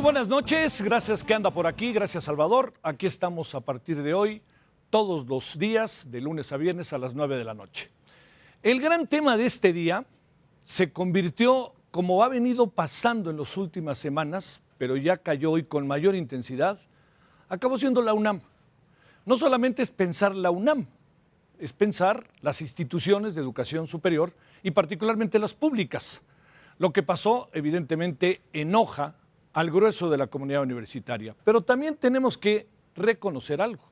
Muy buenas noches, gracias que anda por aquí, gracias Salvador. Aquí estamos a partir de hoy, todos los días, de lunes a viernes a las 9 de la noche. El gran tema de este día se convirtió, como ha venido pasando en las últimas semanas, pero ya cayó hoy con mayor intensidad, acabó siendo la UNAM. No solamente es pensar la UNAM, es pensar las instituciones de educación superior y particularmente las públicas. Lo que pasó, evidentemente, enoja al grueso de la comunidad universitaria, pero también tenemos que reconocer algo.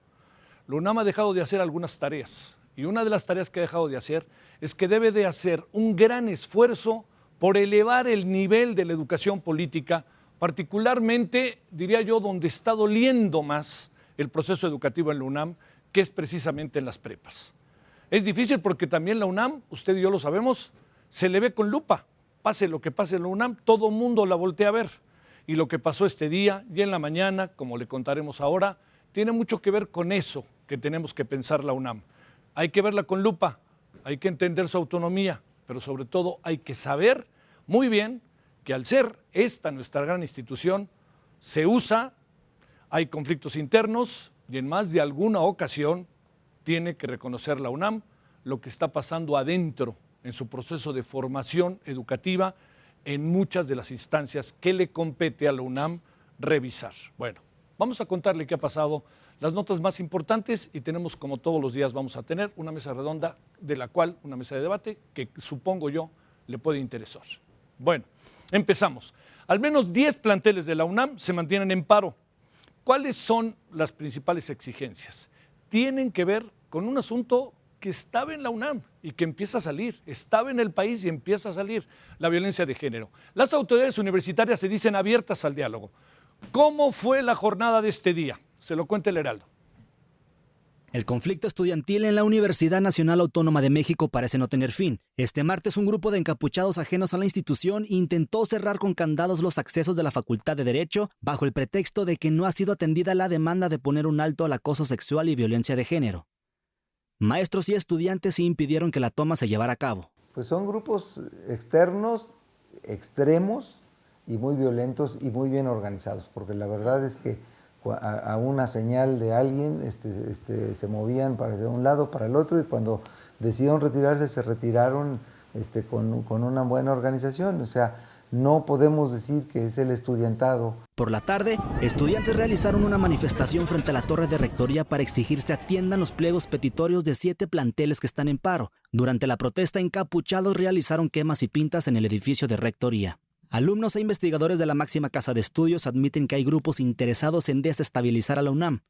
La UNAM ha dejado de hacer algunas tareas y una de las tareas que ha dejado de hacer es que debe de hacer un gran esfuerzo por elevar el nivel de la educación política, particularmente, diría yo, donde está doliendo más el proceso educativo en la UNAM, que es precisamente en las prepas. Es difícil porque también la UNAM, usted y yo lo sabemos, se le ve con lupa. Pase lo que pase en la UNAM, todo mundo la voltea a ver. Y lo que pasó este día y en la mañana, como le contaremos ahora, tiene mucho que ver con eso que tenemos que pensar la UNAM. Hay que verla con lupa, hay que entender su autonomía, pero sobre todo hay que saber muy bien que al ser esta nuestra gran institución, se usa, hay conflictos internos y en más de alguna ocasión tiene que reconocer la UNAM lo que está pasando adentro en su proceso de formación educativa en muchas de las instancias que le compete a la UNAM revisar. Bueno, vamos a contarle qué ha pasado, las notas más importantes y tenemos, como todos los días, vamos a tener una mesa redonda de la cual, una mesa de debate que supongo yo le puede interesar. Bueno, empezamos. Al menos 10 planteles de la UNAM se mantienen en paro. ¿Cuáles son las principales exigencias? Tienen que ver con un asunto que estaba en la UNAM y que empieza a salir, estaba en el país y empieza a salir, la violencia de género. Las autoridades universitarias se dicen abiertas al diálogo. ¿Cómo fue la jornada de este día? Se lo cuenta el Heraldo. El conflicto estudiantil en la Universidad Nacional Autónoma de México parece no tener fin. Este martes, un grupo de encapuchados ajenos a la institución intentó cerrar con candados los accesos de la Facultad de Derecho bajo el pretexto de que no ha sido atendida la demanda de poner un alto al acoso sexual y violencia de género. Maestros y estudiantes sí impidieron que la toma se llevara a cabo. Pues son grupos externos, extremos y muy violentos y muy bien organizados, porque la verdad es que a una señal de alguien se movían para un lado, para el otro, y cuando decidieron retirarse, se retiraron con una buena organización. O sea, no podemos decir que es el estudiantado. Por la tarde, estudiantes realizaron una manifestación frente a la torre de rectoría para exigir se atiendan los pliegos petitorios de 7 planteles que están en paro. Durante la protesta, encapuchados realizaron quemas y pintas en el edificio de rectoría. Alumnos e investigadores de la máxima casa de estudios admiten que hay grupos interesados en desestabilizar a la UNAM.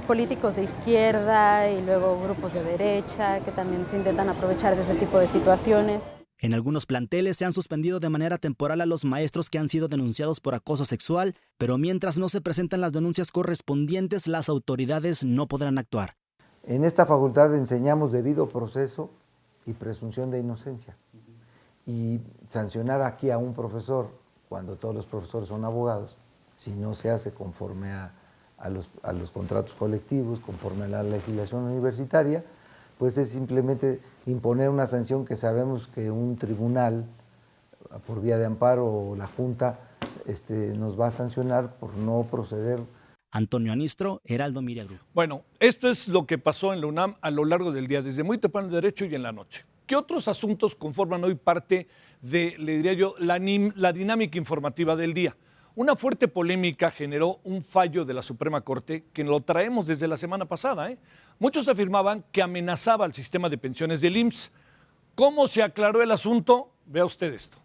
Políticos de izquierda y luego grupos de derecha que también se intentan aprovechar de este tipo de situaciones. En algunos planteles se han suspendido de manera temporal a los maestros que han sido denunciados por acoso sexual, pero mientras no se presentan las denuncias correspondientes, las autoridades no podrán actuar. En esta facultad enseñamos debido proceso y presunción de inocencia. Y sancionar aquí a un profesor, cuando todos los profesores son abogados, si no se hace conforme a los contratos colectivos, conforme a la legislación universitaria, pues es simplemente imponer una sanción que sabemos que un tribunal, por vía de amparo, o la Junta, nos va a sancionar por no proceder. Antonio Anistro, Heraldo Media Group. Bueno, esto es lo que pasó en la UNAM a lo largo del día, desde muy temprano en derecho y en la noche. ¿Qué otros asuntos conforman hoy parte de, le diría yo, la dinámica informativa del día? Una fuerte polémica generó un fallo de la Suprema Corte que lo traemos desde la semana pasada. Muchos afirmaban que amenazaba al sistema de pensiones del IMSS. ¿Cómo se aclaró el asunto? Vea usted esto.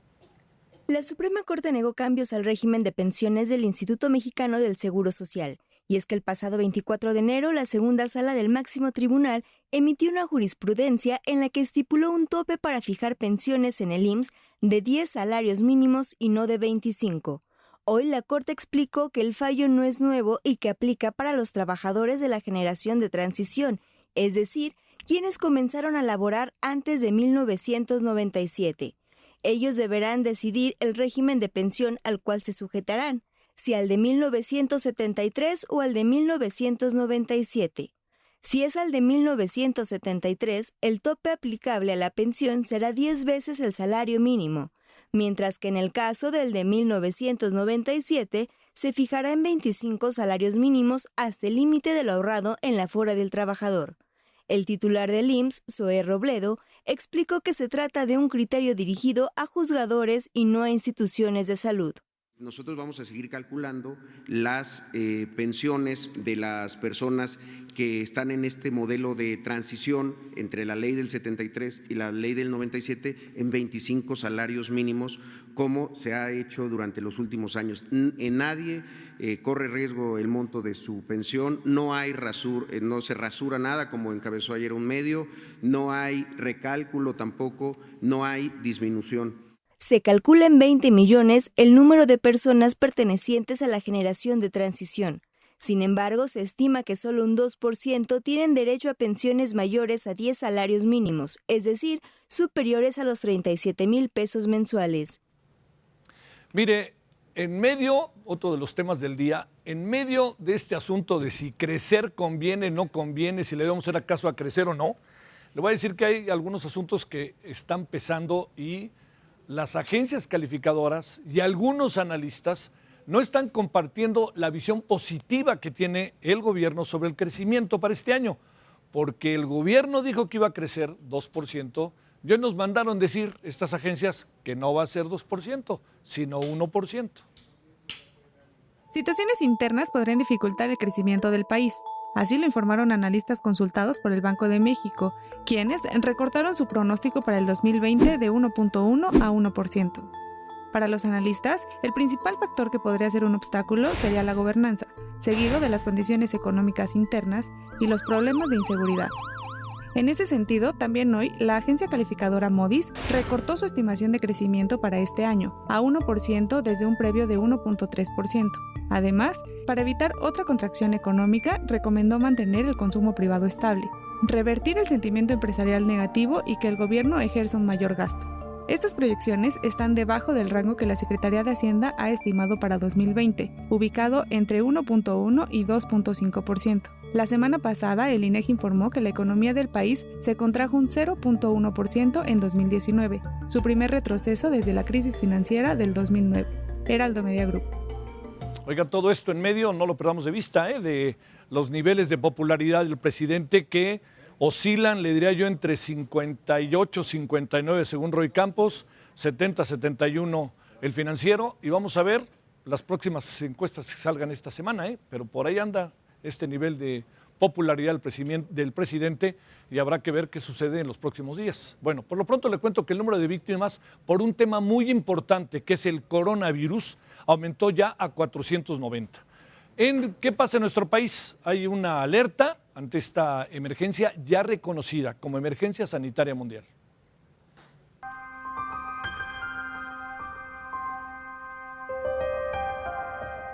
La Suprema Corte negó cambios al régimen de pensiones del Instituto Mexicano del Seguro Social. Y es que el pasado 24 de enero, la segunda sala del máximo tribunal emitió una jurisprudencia en la que estipuló un tope para fijar pensiones en el IMSS de 10 salarios mínimos y no de 25. Hoy la Corte explicó que el fallo no es nuevo y que aplica para los trabajadores de la generación de transición, es decir, quienes comenzaron a laborar antes de 1997. Ellos deberán decidir el régimen de pensión al cual se sujetarán, si al de 1973 o al de 1997. Si es al de 1973, el tope aplicable a la pensión será 10 veces el salario mínimo, mientras que en el caso del de 1997 se fijará en 25 salarios mínimos hasta el límite de lo ahorrado en la Afore del Trabajador. El titular del IMSS, Zoé Robledo, explicó que se trata de un criterio dirigido a juzgadores y no a instituciones de salud. Nosotros vamos a seguir calculando las pensiones de las personas que están en este modelo de transición entre la ley del 73 y la ley del 97 en 25 salarios mínimos, como se ha hecho durante los últimos años. En nadie corre riesgo el monto de su pensión, no se rasura nada como encabezó ayer un medio, no hay recálculo tampoco, no hay disminución. Se calcula en 20 millones el número de personas pertenecientes a la generación de transición. Sin embargo, se estima que solo un 2% tienen derecho a pensiones mayores a 10 salarios mínimos, es decir, superiores a los 37,000 pesos mensuales. Mire, en medio, otro de los temas del día, en medio de este asunto de si crecer conviene, no conviene, si le debemos hacer caso a crecer o no, le voy a decir que hay algunos asuntos que están pesando y las agencias calificadoras y algunos analistas no están compartiendo la visión positiva que tiene el gobierno sobre el crecimiento para este año, porque el gobierno dijo que iba a crecer 2%, y hoy nos mandaron decir estas agencias que no va a ser 2%, sino 1%. Situaciones internas podrían dificultar el crecimiento del país. Así lo informaron analistas consultados por el Banco de México, quienes recortaron su pronóstico para el 2020 de 1.1 a 1%. Para los analistas, el principal factor que podría ser un obstáculo sería la gobernanza, seguido de las condiciones económicas internas y los problemas de inseguridad. En ese sentido, también hoy, la agencia calificadora Moody's recortó su estimación de crecimiento para este año a 1% desde un previo de 1.3%. Además, para evitar otra contracción económica, recomendó mantener el consumo privado estable, revertir el sentimiento empresarial negativo y que el gobierno ejerza un mayor gasto. Estas proyecciones están debajo del rango que la Secretaría de Hacienda ha estimado para 2020, ubicado entre 1.1 y 2.5%. La semana pasada, el INEGI informó que la economía del país se contrajo un 0.1% en 2019, su primer retroceso desde la crisis financiera del 2009. Heraldo Media Group. Oiga, todo esto en medio, no lo perdamos de vista, de los niveles de popularidad del presidente que oscilan, le diría yo, entre 58, 59 según Roy Campos, 70, 71 el Financiero, y vamos a ver las próximas encuestas que salgan esta semana, pero por ahí anda este nivel de popularidad del presidente y habrá que ver qué sucede en los próximos días. Bueno, por lo pronto le cuento que el número de víctimas por un tema muy importante que es el coronavirus aumentó ya a 490. ¿Qué pasa en nuestro país? Hay una alerta ante esta emergencia ya reconocida como emergencia sanitaria mundial.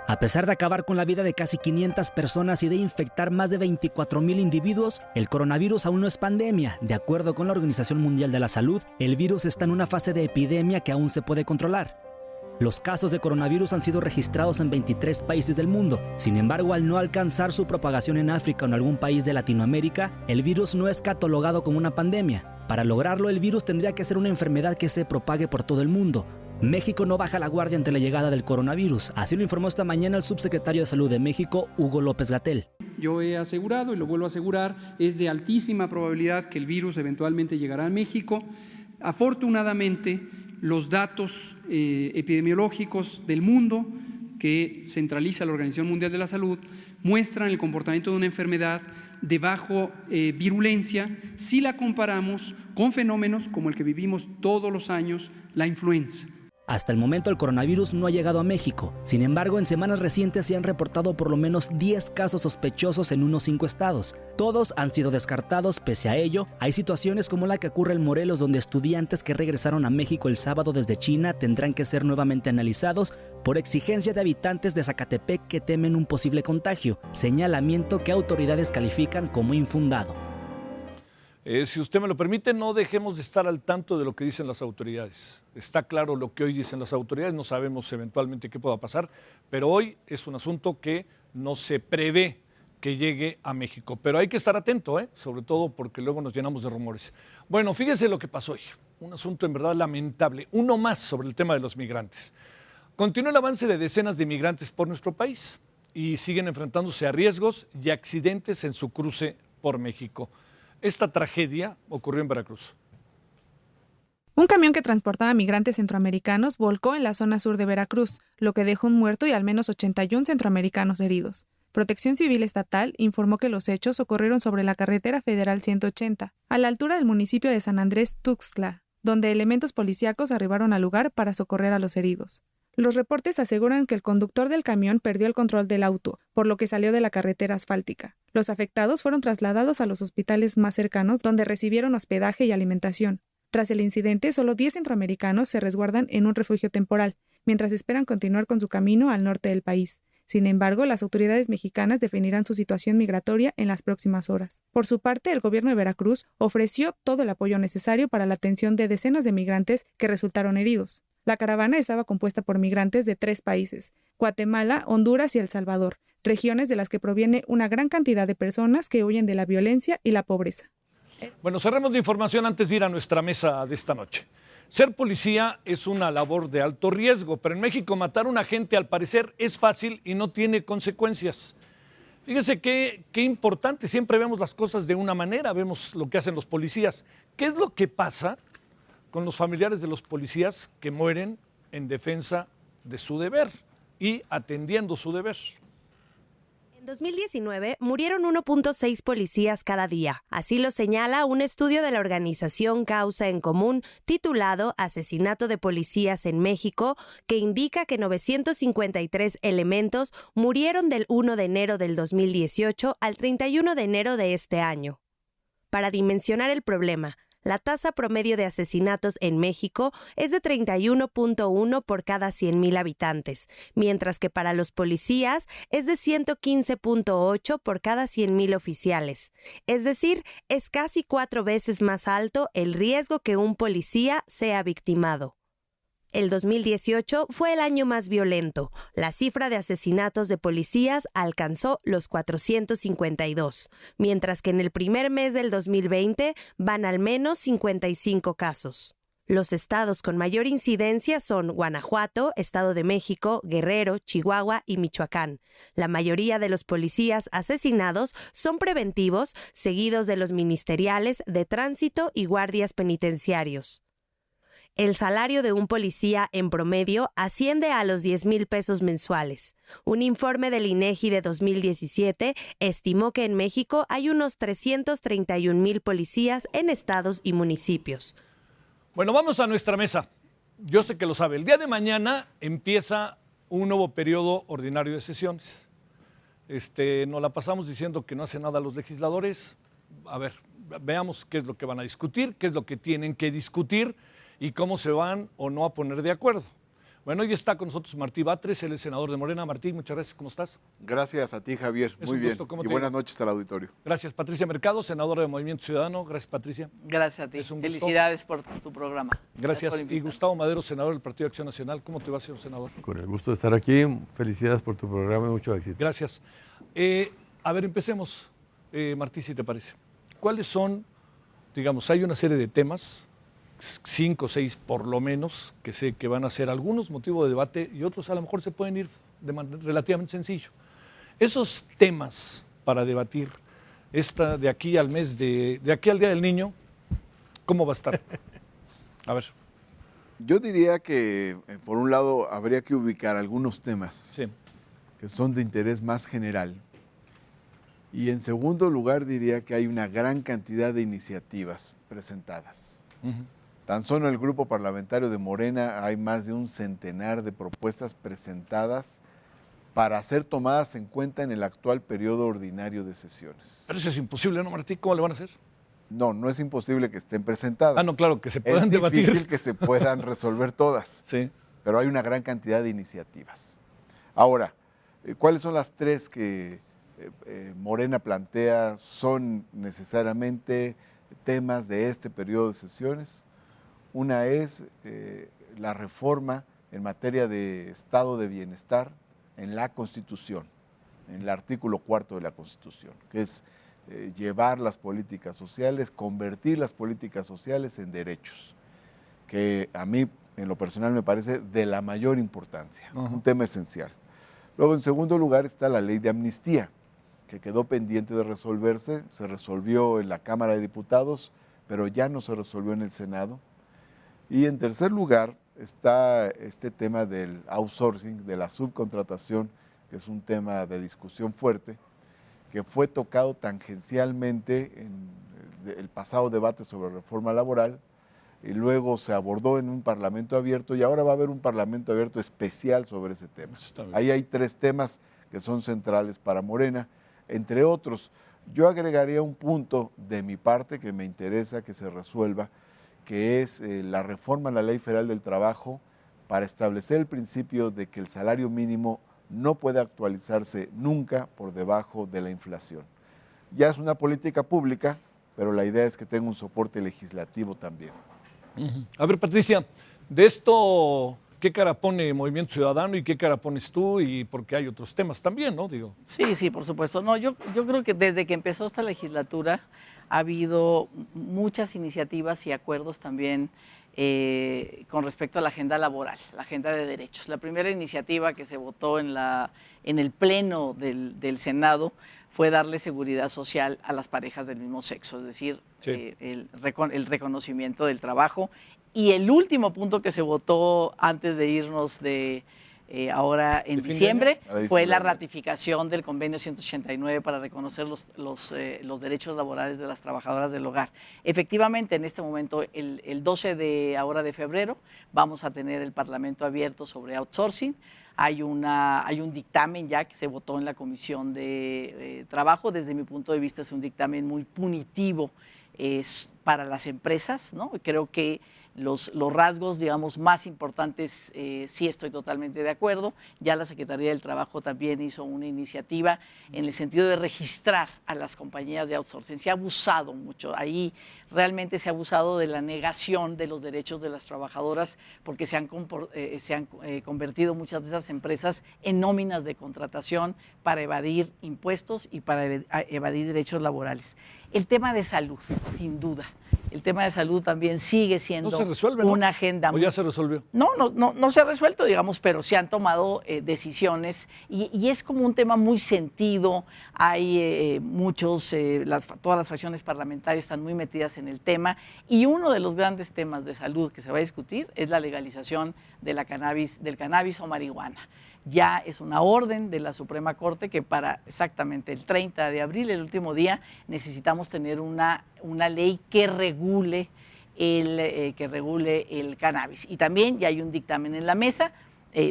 A pesar de acabar con la vida de casi 500 personas y de infectar más de 24,000 individuos, el coronavirus aún no es pandemia. De acuerdo con la Organización Mundial de la Salud, el virus está en una fase de epidemia que aún se puede controlar. Los casos de coronavirus han sido registrados en 23 países del mundo. Sin embargo, al no alcanzar su propagación en África o en algún país de Latinoamérica, el virus no es catalogado como una pandemia. Para lograrlo, el virus tendría que ser una enfermedad que se propague por todo el mundo. México no baja la guardia ante la llegada del coronavirus. Así lo informó esta mañana el subsecretario de Salud de México, Hugo López-Gatell. Yo he asegurado, y lo vuelvo a asegurar, es de altísima probabilidad que el virus eventualmente llegará a México. Afortunadamente, los datos epidemiológicos del mundo que centraliza la Organización Mundial de la Salud muestran el comportamiento de una enfermedad de bajo virulencia si la comparamos con fenómenos como el que vivimos todos los años, la influenza. Hasta el momento el coronavirus no ha llegado a México. Sin embargo, en semanas recientes se han reportado por lo menos 10 casos sospechosos en unos 5 estados. Todos han sido descartados. Pese a ello, hay situaciones como la que ocurre en Morelos, donde estudiantes que regresaron a México el sábado desde China tendrán que ser nuevamente analizados por exigencia de habitantes de Zacatepec que temen un posible contagio, señalamiento que autoridades califican como infundado. Si usted me lo permite, no dejemos de estar al tanto de lo que dicen las autoridades. Está claro lo que hoy dicen las autoridades, no sabemos eventualmente qué pueda pasar, pero hoy es un asunto que no se prevé que llegue a México. Pero hay que estar atento, sobre todo porque luego nos llenamos de rumores. Bueno, fíjese lo que pasó hoy, un asunto en verdad lamentable, uno más sobre el tema de los migrantes. Continúa el avance de decenas de migrantes por nuestro país y siguen enfrentándose a riesgos y accidentes en su cruce por México. Esta tragedia ocurrió en Veracruz. Un camión que transportaba migrantes centroamericanos volcó en la zona sur de Veracruz, lo que dejó un muerto y al menos 81 centroamericanos heridos. Protección Civil Estatal informó que los hechos ocurrieron sobre la carretera federal 180, a la altura del municipio de San Andrés Tuxtla, donde elementos policíacos arribaron al lugar para socorrer a los heridos. Los reportes aseguran que el conductor del camión perdió el control del auto, por lo que salió de la carretera asfáltica. Los afectados fueron trasladados a los hospitales más cercanos, donde recibieron hospedaje y alimentación. Tras el incidente, solo 10 centroamericanos se resguardan en un refugio temporal, mientras esperan continuar con su camino al norte del país. Sin embargo, las autoridades mexicanas definirán su situación migratoria en las próximas horas. Por su parte, el gobierno de Veracruz ofreció todo el apoyo necesario para la atención de decenas de migrantes que resultaron heridos. La caravana estaba compuesta por migrantes de 3 países, Guatemala, Honduras y El Salvador, regiones de las que proviene una gran cantidad de personas que huyen de la violencia y la pobreza. Bueno, cerremos la información antes de ir a nuestra mesa de esta noche. Ser policía es una labor de alto riesgo, pero en México matar a un agente al parecer es fácil y no tiene consecuencias. Fíjese qué importante, siempre vemos las cosas de una manera, vemos lo que hacen los policías. ¿Qué es lo que pasa con los familiares de los policías que mueren en defensa de su deber y atendiendo su deber? En 2019 murieron 1.6 policías cada día. Así lo señala un estudio de la organización Causa en Común titulado Asesinato de Policías en México, que indica que 953 elementos murieron del 1 de enero del 2018 al 31 de enero de este año. Para dimensionar el problema, la tasa promedio de asesinatos en México es de 31.1 por cada 100,000 habitantes, mientras que para los policías es de 115.8 por cada 100,000 oficiales. Es decir, es casi 4 veces más alto el riesgo que un policía sea victimado. El 2018 fue el año más violento. La cifra de asesinatos de policías alcanzó los 452, mientras que en el primer mes del 2020 van al menos 55 casos. Los estados con mayor incidencia son Guanajuato, Estado de México, Guerrero, Chihuahua y Michoacán. La mayoría de los policías asesinados son preventivos, seguidos de los ministeriales, de tránsito y guardias penitenciarios. El salario de un policía en promedio asciende a los 10,000 pesos mensuales. Un informe del INEGI de 2017 estimó que en México hay unos 331,000 policías en estados y municipios. Bueno, vamos a nuestra mesa. Yo sé que lo sabe. El día de mañana empieza un nuevo periodo ordinario de sesiones. Nos la pasamos diciendo que no hace nada los legisladores. A ver, veamos qué es lo que van a discutir, qué es lo que tienen que discutir y cómo se van o no a poner de acuerdo. Bueno, hoy está con nosotros Martí Batres, él es senador de Morena. Martí, muchas gracias, ¿cómo estás? Gracias a ti, Javier, muy bien, y buenas noches al auditorio. Gracias, Patricia Mercado, senadora de Movimiento Ciudadano. Gracias, Patricia. Gracias a ti, felicidades por tu programa. Gracias, y Gustavo Madero, senador del Partido de Acción Nacional. ¿Cómo te va, señor senador? Con el gusto de estar aquí, felicidades por tu programa y mucho éxito. Gracias. A ver, empecemos, Martí, si te parece. ¿Cuáles son, digamos, hay una serie de temas, 5 o 6 por lo menos, que sé que van a ser algunos motivo de debate y otros a lo mejor se pueden ir de manera relativamente sencillo. Esos temas para debatir, de aquí al mes, de aquí al Día del Niño, ¿cómo va a estar? A ver. Yo diría que, por un lado, habría que ubicar algunos temas que son de interés más general. Y en segundo lugar, diría que hay una gran cantidad de iniciativas presentadas. Tan solo en el grupo parlamentario de Morena hay más de un centenar de propuestas presentadas para ser tomadas en cuenta en el actual periodo ordinario de sesiones. Pero eso es imposible, ¿no, Martí? ¿Cómo le van a hacer? No, no es imposible que estén presentadas. Ah, no, claro, que se puedan debatir. Es difícil que se puedan resolver todas. Sí. Pero hay una gran cantidad de iniciativas. Ahora, ¿cuáles son las 3 que Morena plantea son necesariamente temas de este periodo de sesiones? Una es la reforma en materia de estado de bienestar en la Constitución, en el artículo 4 de la Constitución, que es llevar las políticas sociales, convertir las políticas sociales en derechos, que a mí en lo personal me parece de la mayor importancia, un tema esencial. Luego, en segundo lugar, está la ley de amnistía, que quedó pendiente de resolverse, se resolvió en la Cámara de Diputados, pero ya no se resolvió en el Senado. Y en tercer lugar está este tema del outsourcing, de la subcontratación, que es un tema de discusión fuerte, que fue tocado tangencialmente en el pasado debate sobre reforma laboral, y luego se abordó en un parlamento abierto, y ahora va a haber un parlamento abierto especial sobre ese tema. Ahí hay 3 temas que son centrales para Morena, entre otros. Yo agregaría un punto de mi parte que me interesa que se resuelva, que es la reforma a la Ley Federal del Trabajo para establecer el principio de que el salario mínimo no puede actualizarse nunca por debajo de la inflación. Ya es una política pública, pero la idea es que tenga un soporte legislativo también. A ver, Patricia, de esto, ¿qué cara pone Movimiento Ciudadano y qué cara pones tú? Y porque hay otros temas también, ¿no? Digo. Sí, por supuesto. No, yo creo que desde que empezó esta legislatura ha habido muchas iniciativas y acuerdos también con respecto a la agenda laboral, la agenda de derechos. La primera iniciativa que se votó en el Pleno del Senado fue darle seguridad social a las parejas del mismo sexo, es decir, el reconocimiento del trabajo. Y el último punto que se votó antes de irnos ahora en diciembre fue la ratificación del convenio 189 para reconocer los derechos laborales de las trabajadoras del hogar. Efectivamente, en este momento, el 12 de febrero, vamos a tener el Parlamento abierto sobre outsourcing. Hay un dictamen ya que se votó en la Comisión de Trabajo. Desde mi punto de vista es un dictamen muy punitivo para las empresas, ¿no? Creo que los rasgos, digamos, más importantes, sí estoy totalmente de acuerdo. Ya la Secretaría del Trabajo también hizo una iniciativa en el sentido de registrar a las compañías de outsourcing. Se ha abusado mucho, ahí realmente se ha abusado de la negación de los derechos de las trabajadoras, porque se han convertido muchas de esas empresas en nóminas de contratación para evadir impuestos y para evadir derechos laborales. El tema de salud, sin duda. El tema de salud también sigue siendo una agenda. ¿O ya se resolvió? No se ha resuelto, digamos, pero se han tomado decisiones y es como un tema muy sentido. Hay todas las fracciones parlamentarias están muy metidas en el tema y uno de los grandes temas de salud que se va a discutir es la legalización del cannabis o marihuana. Ya es una orden de la Suprema Corte que para exactamente el 30 de abril, el último día, necesitamos tener una ley que regule el cannabis. Y también ya hay un dictamen en la mesa,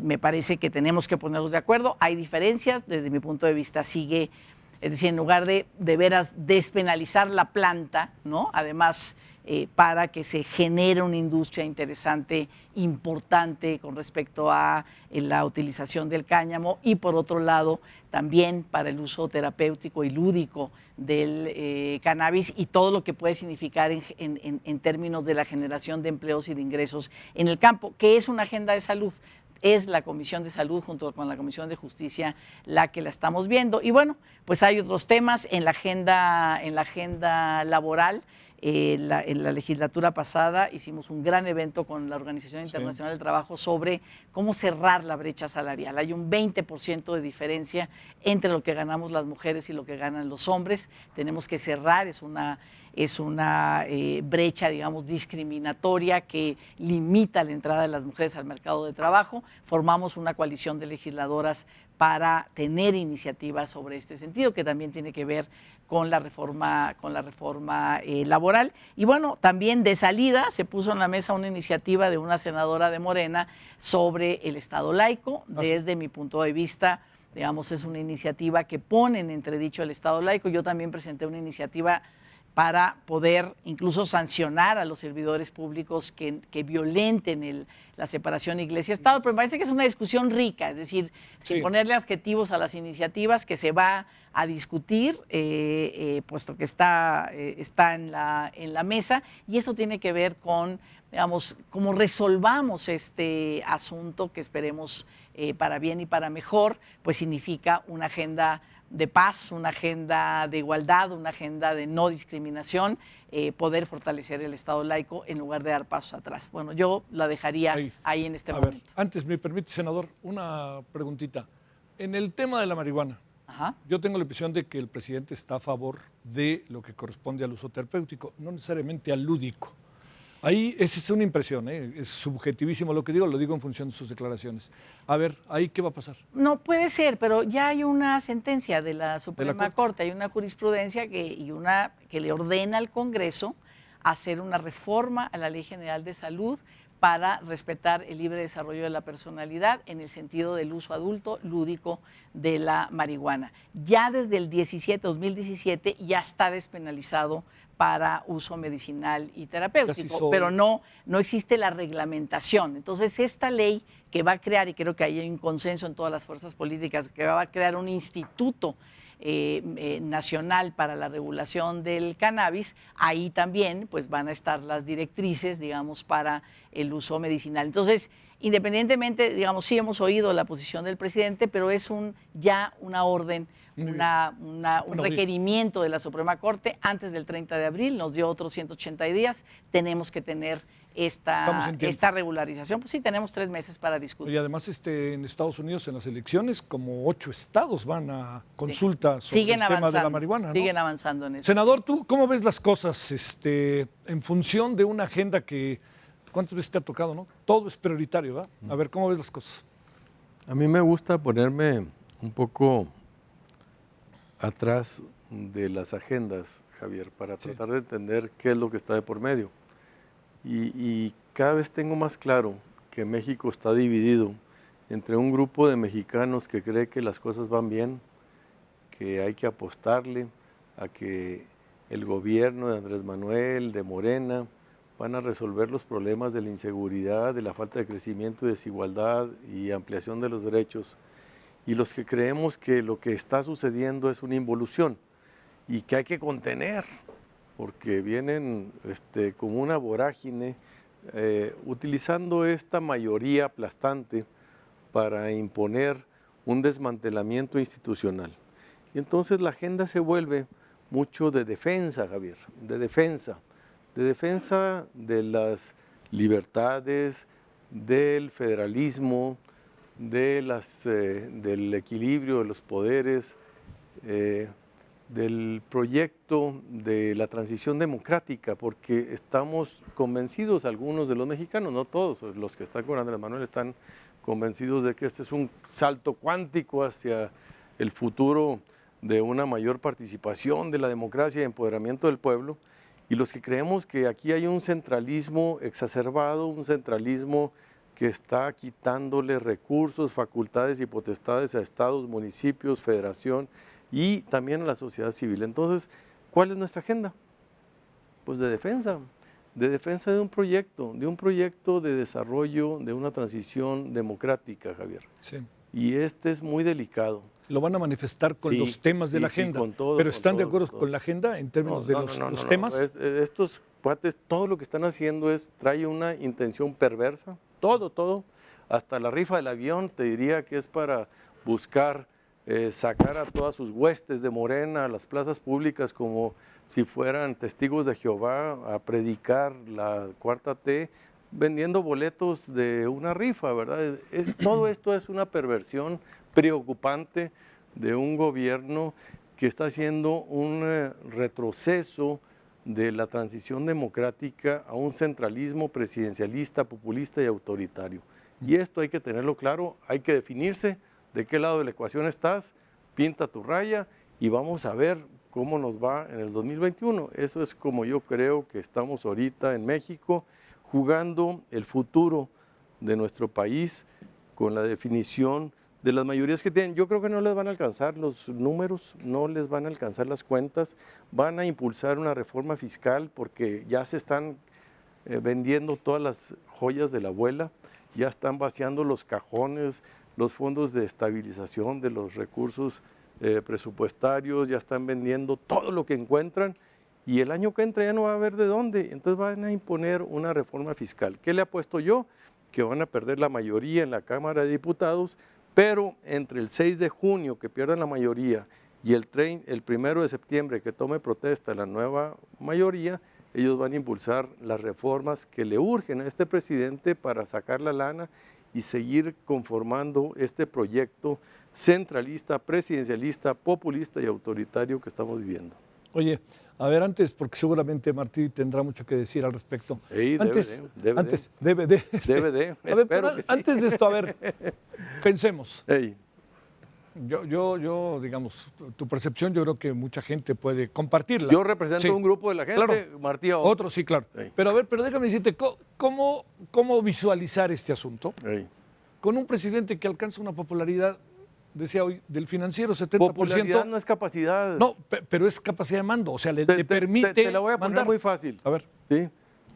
me parece que tenemos que ponernos de acuerdo. Hay diferencias, desde mi punto de vista sigue, es decir, en lugar de veras despenalizar la planta, ¿no? Además, para que se genere una industria interesante, importante con respecto a la utilización del cáñamo y por otro lado también para el uso terapéutico y lúdico del cannabis y todo lo que puede significar en términos de la generación de empleos y de ingresos en el campo, que es una agenda de salud. Es la Comisión de Salud junto con la Comisión de Justicia la que la estamos viendo. Y bueno, pues hay otros temas en la agenda laboral. En la legislatura pasada hicimos un gran evento con la Organización Internacional del Trabajo sobre cómo cerrar la brecha salarial. Hay un 20% de diferencia entre lo que ganamos las mujeres y lo que ganan los hombres. Tenemos que cerrar, es una brecha, digamos, discriminatoria que limita la entrada de las mujeres al mercado de trabajo. Formamos una coalición de legisladoras para tener iniciativas sobre este sentido, que también tiene que ver con la reforma laboral. Y bueno, también de salida se puso en la mesa una iniciativa de una senadora de Morena sobre el Estado laico. Desde mi punto de vista, digamos, es una iniciativa que pone en entredicho el Estado laico. Yo también presenté una iniciativa para poder incluso sancionar a los servidores públicos que violenten la separación Iglesia-Estado, pero me parece que es una discusión rica, es decir, sin ponerle adjetivos a las iniciativas que se va a discutir, puesto que está en la mesa, y eso tiene que ver con, digamos, cómo resolvamos este asunto que esperemos para bien y para mejor, pues significa una agenda de paz, una agenda de igualdad, una agenda de no discriminación, poder fortalecer el Estado laico en lugar de dar pasos atrás. Bueno, yo la dejaría ahí en este momento. A ver, antes me permite, senador, una preguntita. En el tema de la marihuana, yo tengo la impresión de que el presidente está a favor de lo que corresponde al uso terapéutico, no necesariamente al lúdico. Ahí esa es una impresión, es subjetivísimo lo que digo, lo digo en función de sus declaraciones. A ver, ¿ahí qué va a pasar? No puede ser, pero ya hay una sentencia de la Suprema Corte, hay una jurisprudencia que le ordena al Congreso hacer una reforma a la Ley General de Salud para respetar el libre desarrollo de la personalidad en el sentido del uso adulto lúdico de la marihuana. Ya desde el 2017 ya está despenalizado para uso medicinal y terapéutico, pero no existe la reglamentación. Entonces, esta ley que va a crear, y creo que hay un consenso en todas las fuerzas políticas, que va a crear un instituto nacional para la regulación del cannabis, ahí también pues van a estar las directrices, digamos, para el uso medicinal. Entonces, independientemente, digamos, sí hemos oído la posición del presidente, pero es ya una orden, un requerimiento de la Suprema Corte antes del 30 de abril, nos dio otros 180 días, tenemos que tener esta regularización. Pues sí, tenemos 3 meses para discutir. Y además en Estados Unidos, en las elecciones, como 8 estados van a consulta sobre el tema de la marihuana, ¿no? Siguen avanzando en eso. Senador, ¿tú cómo ves las cosas en función de una agenda que, ¿cuántas veces te ha tocado, no? Todo es prioritario, ¿verdad? A ver, ¿cómo ves las cosas? A mí me gusta ponerme un poco atrás de las agendas, Javier, para tratar de entender qué es lo que está de por medio. Y cada vez tengo más claro que México está dividido entre un grupo de mexicanos que cree que las cosas van bien, que hay que apostarle a que el gobierno de Andrés Manuel, de Morena, van a resolver los problemas de la inseguridad, de la falta de crecimiento y desigualdad y ampliación de los derechos, y los que creemos que lo que está sucediendo es una involución y que hay que contener, porque vienen como una vorágine, utilizando esta mayoría aplastante para imponer un desmantelamiento institucional. Y entonces la agenda se vuelve mucho de defensa, Javier, de defensa de las libertades, del federalismo, del equilibrio de los poderes, del proyecto de la transición democrática, porque estamos convencidos, algunos de los mexicanos, no todos, los que están con Andrés Manuel están convencidos de que este es un salto cuántico hacia el futuro de una mayor participación de la democracia y empoderamiento del pueblo, y los que creemos que aquí hay un centralismo exacerbado, un centralismo que está quitándole recursos, facultades y potestades a estados, municipios, federación y también a la sociedad civil. Entonces, ¿cuál es nuestra agenda? Pues de defensa de un proyecto de desarrollo, de una transición democrática, Javier. Sí. Y este es muy delicado. Lo van a manifestar con los temas de la agenda, con todo, pero ¿están de todo, acuerdo con la agenda en términos de los temas? Estos cuates, todo lo que están haciendo trae una intención perversa, todo, hasta la rifa del avión, te diría que es para buscar sacar a todas sus huestes de Morena a las plazas públicas como si fueran testigos de Jehová a predicar la cuarta T, vendiendo boletos de una rifa, ¿verdad? Todo esto es una perversión preocupante de un gobierno que está haciendo un retroceso de la transición democrática a un centralismo presidencialista, populista y autoritario. Y esto hay que tenerlo claro, hay que definirse de qué lado de la ecuación estás, pinta tu raya y vamos a ver cómo nos va en el 2021. Eso es como yo creo que estamos ahorita en México, jugando el futuro de nuestro país con la definición de las mayorías que tienen. Yo creo que no les van a alcanzar los números, no les van a alcanzar las cuentas, van a impulsar una reforma fiscal porque ya se están vendiendo todas las joyas de la abuela, ya están vaciando los cajones, los fondos de estabilización de los recursos presupuestarios, ya están vendiendo todo lo que encuentran y el año que entra ya no va a haber de dónde, entonces van a imponer una reforma fiscal. ¿Qué le apuesto yo? que van a perder la mayoría en la Cámara de Diputados, pero entre el 6 de junio que pierdan la mayoría y el 1 de septiembre que tome protesta la nueva mayoría, ellos van a impulsar las reformas que le urgen a este presidente para sacar la lana y seguir conformando este proyecto centralista, presidencialista, populista y autoritario que estamos viviendo. Oye, a ver, antes, porque seguramente Martí tendrá mucho que decir al respecto. Ey, antes, DVD, espero que sí. Antes de esto, a ver, pensemos. Ey. Yo, digamos, tu percepción, yo creo que mucha gente puede compartirla. Yo represento un grupo de la gente, claro. Martí a otro, sí, claro. Ey. Pero a ver, déjame decirte, ¿cómo visualizar este asunto? Ey. Con un presidente que alcanza una popularidad, decía hoy, del financiero 70%. Popularidad no es capacidad. No, pero es capacidad de mando, o sea, le permite Te la voy a poner mandar. muy fácil. A ver. ¿Sí?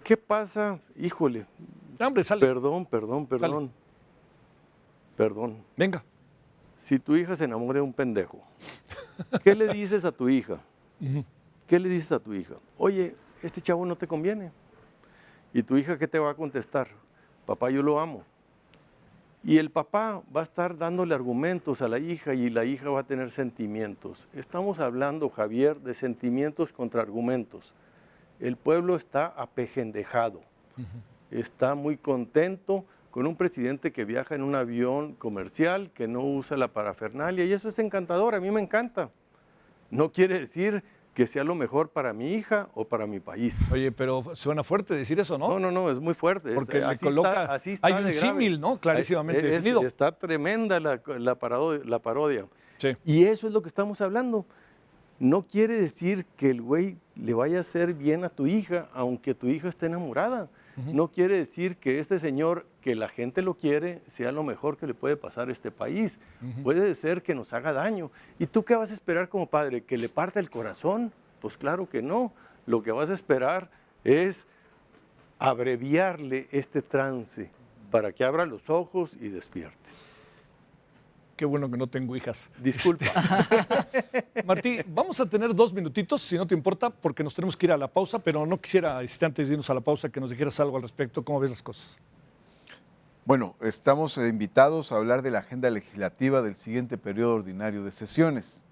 ¿Qué pasa? Híjole. Hombre, sale. Perdón. Sale. Perdón. Venga. Si tu hija se enamora de un pendejo, ¿qué le dices a tu hija? ¿Qué le dices a tu hija? Oye, este chavo no te conviene. ¿Y tu hija qué te va a contestar? Papá, yo lo amo. Y el papá va a estar dándole argumentos a la hija y la hija va a tener sentimientos. Estamos hablando, Javier, de sentimientos contra argumentos. El pueblo está apejendejado, está muy contento con un presidente que viaja en un avión comercial, que no usa la parafernalia, y eso es encantador, a mí me encanta. No quiere decir que sea lo mejor para mi hija o para mi país. Oye, pero suena fuerte decir eso, ¿no? No, es muy fuerte. Porque le así coloca, así está hay un símil, ¿no? Clarísimamente definido. Está tremenda la parodia. Sí. Y eso es lo que estamos hablando. No quiere decir que el güey le vaya a hacer bien a tu hija, aunque tu hija esté enamorada. No quiere decir que este señor, que la gente lo quiere, sea lo mejor que le puede pasar a este país. Puede ser que nos haga daño. ¿Y tú qué vas a esperar como padre? ¿Que le parta el corazón? Pues claro que no. Lo que vas a esperar es abreviarle este trance para que abra los ojos y despierte. Qué bueno que no tengo hijas. Disculpa. Martí, vamos a tener 2 minutitos, si no te importa, porque nos tenemos que ir a la pausa, pero no quisiera, antes de irnos a la pausa, que nos dijeras algo al respecto. ¿Cómo ves las cosas? Bueno, estamos invitados a hablar de la agenda legislativa del siguiente periodo ordinario de sesiones.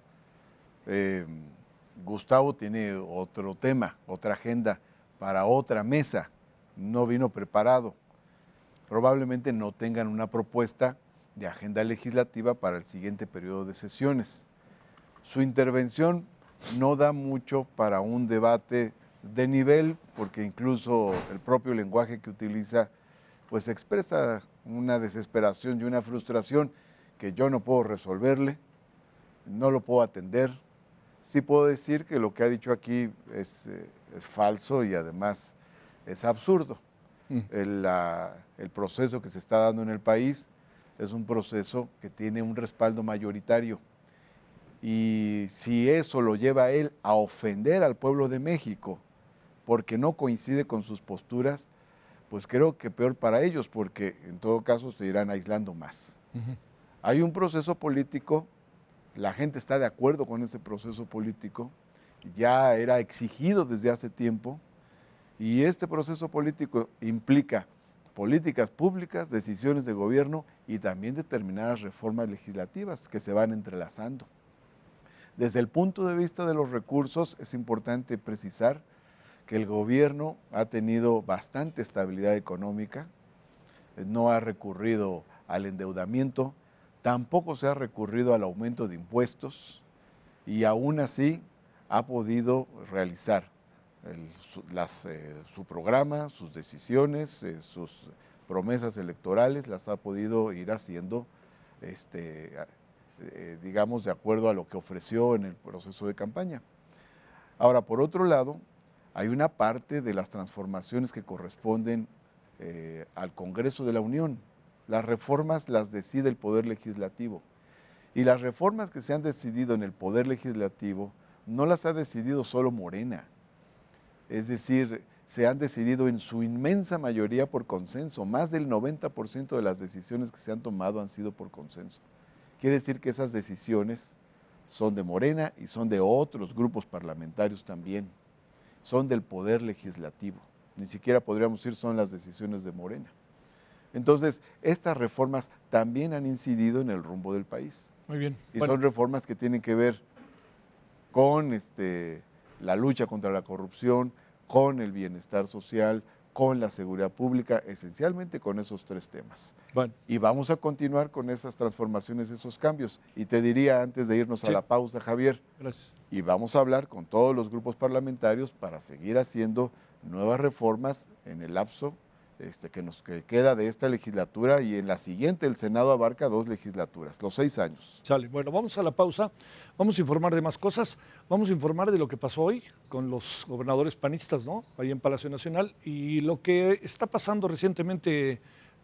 Gustavo tiene otro tema, otra agenda para otra mesa. No vino preparado. Probablemente no tengan una propuesta de agenda legislativa para el siguiente periodo de sesiones. Su intervención no da mucho para un debate de nivel, porque incluso el propio lenguaje que utiliza pues expresa una desesperación y una frustración que yo no puedo resolverle, no lo puedo atender. Sí puedo decir que lo que ha dicho aquí es falso y además es absurdo. El proceso que se está dando en el país es un proceso que tiene un respaldo mayoritario. Y si eso lo lleva a él a ofender al pueblo de México porque no coincide con sus posturas, pues creo que peor para ellos, porque en todo caso se irán aislando más. Hay un proceso político, la gente está de acuerdo con ese proceso político, ya era exigido desde hace tiempo, y este proceso político implica políticas públicas, decisiones de gobierno y también determinadas reformas legislativas que se van entrelazando. Desde el punto de vista de los recursos, es importante precisar que el gobierno ha tenido bastante estabilidad económica, no ha recurrido al endeudamiento, tampoco se ha recurrido al aumento de impuestos y aún así ha podido realizar su programa, sus decisiones, sus promesas electorales, las ha podido ir haciendo, digamos, de acuerdo a lo que ofreció en el proceso de campaña. Ahora, por otro lado, hay una parte de las transformaciones que corresponden al Congreso de la Unión. Las reformas las decide el Poder Legislativo. Y las reformas que se han decidido en el Poder Legislativo no las ha decidido solo Morena. Es decir, se han decidido en su inmensa mayoría por consenso. Más del 90% de las decisiones que se han tomado han sido por consenso. Quiere decir que esas decisiones son de Morena y son de otros grupos parlamentarios también. Son del Poder Legislativo. Ni siquiera podríamos decir son las decisiones de Morena. Entonces, estas reformas también han incidido en el rumbo del país. Muy bien. Y son reformas que tienen que ver con la lucha contra la corrupción, con el bienestar social, con la seguridad pública, esencialmente con esos 3 temas. Bueno. Y vamos a continuar con esas transformaciones, esos cambios. Y te diría, antes de irnos a la pausa, Javier, gracias. Y vamos a hablar con todos los grupos parlamentarios para seguir haciendo nuevas reformas en el lapso que queda de esta legislatura, y en la siguiente el Senado abarca 2 legislaturas, los 6 años. Sale, bueno, vamos a la pausa, vamos a informar de más cosas, vamos a informar de lo que pasó hoy con los gobernadores panistas, ¿no? Ahí en Palacio Nacional, y lo que está pasando recientemente